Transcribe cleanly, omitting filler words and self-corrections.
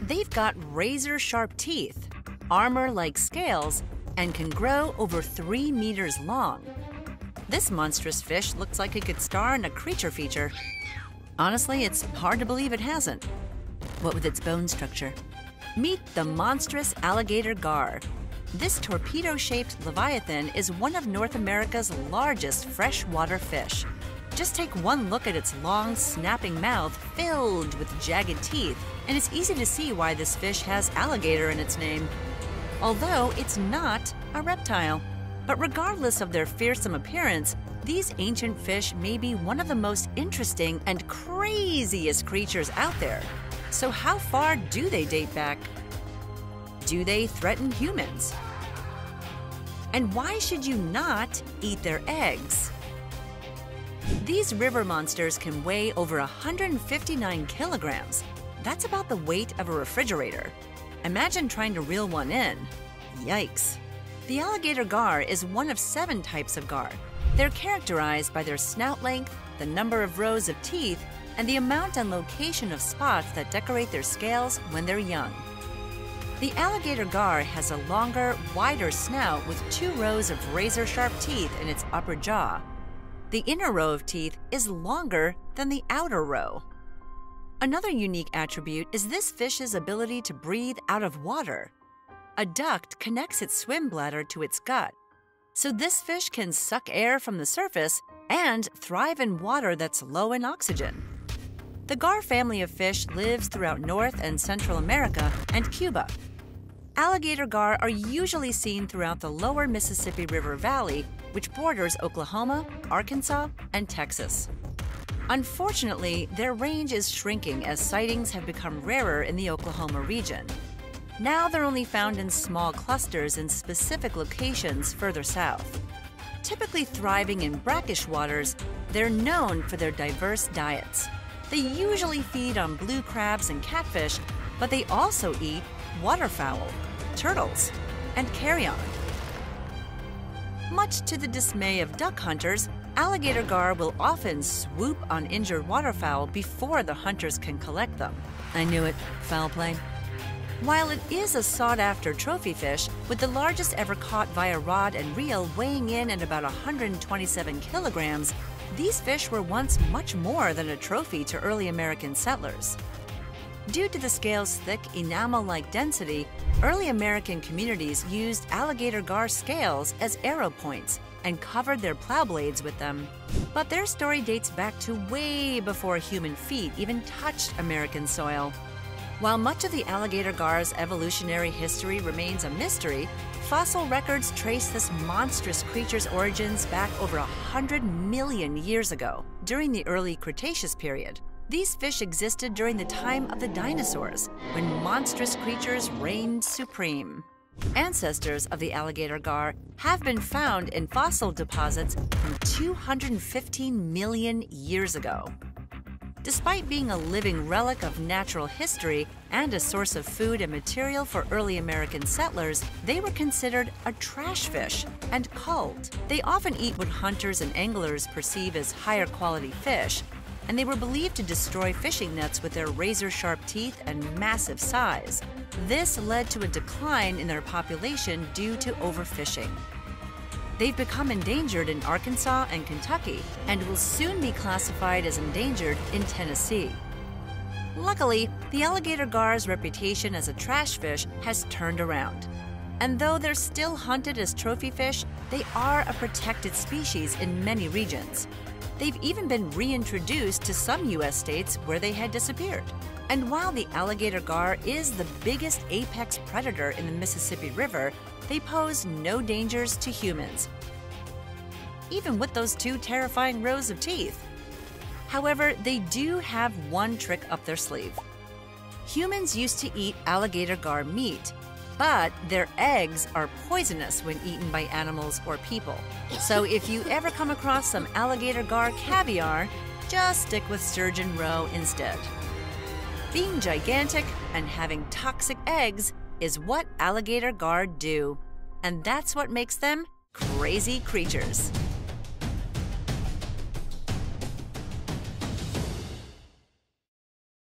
They've got razor-sharp teeth, armor-like scales, and can grow over 3 meters long. This monstrous fish looks like it could star in a creature feature. Honestly, it's hard to believe it hasn't. What with its bone structure. Meet the monstrous alligator gar. This torpedo-shaped leviathan is one of North America's largest freshwater fish. Just take one look at its long, snapping mouth filled with jagged teeth, and it's easy to see why this fish has alligator in its name. Although it's not a reptile. But regardless of their fearsome appearance, these ancient fish may be one of the most interesting and craziest creatures out there. So how far do they date back? Do they threaten humans? And why should you not eat their eggs? These river monsters can weigh over 159 kilograms. That's about the weight of a refrigerator. Imagine trying to reel one in. Yikes. The alligator gar is one of 7 types of gar. They're characterized by their snout length, the number of rows of teeth, and the amount and location of spots that decorate their scales when they're young. The alligator gar has a longer, wider snout with 2 rows of razor-sharp teeth in its upper jaw. The inner row of teeth is longer than the outer row. Another unique attribute is this fish's ability to breathe out of water. A duct connects its swim bladder to its gut, so this fish can suck air from the surface and thrive in water that's low in oxygen. The gar family of fish lives throughout North and Central America and Cuba. Alligator gar are usually seen throughout the lower Mississippi River Valley, which borders Oklahoma, Arkansas, and Texas. Unfortunately, their range is shrinking as sightings have become rarer in the Oklahoma region. Now they're only found in small clusters in specific locations further south. Typically thriving in brackish waters, they're known for their diverse diets. They usually feed on blue crabs and catfish, but they also eat waterfowl, turtles, and carrion. Much to the dismay of duck hunters, alligator gar will often swoop on injured waterfowl before the hunters can collect them. I knew it. Foul play. While it is a sought-after trophy fish, with the largest ever caught via rod and reel weighing in at about 127 kilograms, these fish were once much more than a trophy to early American settlers. Due to the scale's thick, enamel-like density, early American communities used alligator gar scales as arrow points and covered their plow blades with them. But their story dates back to way before human feet even touched American soil. While much of the alligator gar's evolutionary history remains a mystery, fossil records trace this monstrous creature's origins back over 100 million years ago, during the early Cretaceous period. These fish existed during the time of the dinosaurs, when monstrous creatures reigned supreme. Ancestors of the alligator gar have been found in fossil deposits from 215 million years ago. Despite being a living relic of natural history and a source of food and material for early American settlers, they were considered a trash fish and culled. They often eat what hunters and anglers perceive as higher quality fish, and they were believed to destroy fishing nets with their razor-sharp teeth and massive size. This led to a decline in their population due to overfishing. They've become endangered in Arkansas and Kentucky and will soon be classified as endangered in Tennessee. Luckily, the alligator gar's reputation as a trash fish has turned around. And though they're still hunted as trophy fish, they are a protected species in many regions. They've even been reintroduced to some U.S. states where they had disappeared. And while the alligator gar is the biggest apex predator in the Mississippi River, they pose no dangers to humans, even with those 2 terrifying rows of teeth. However, they do have one trick up their sleeve. Humans used to eat alligator gar meat, but their eggs are poisonous when eaten by animals or people. So if you ever come across some alligator gar caviar, just stick with sturgeon roe instead. Being gigantic and having toxic eggs is what alligator gar do. And that's what makes them crazy creatures.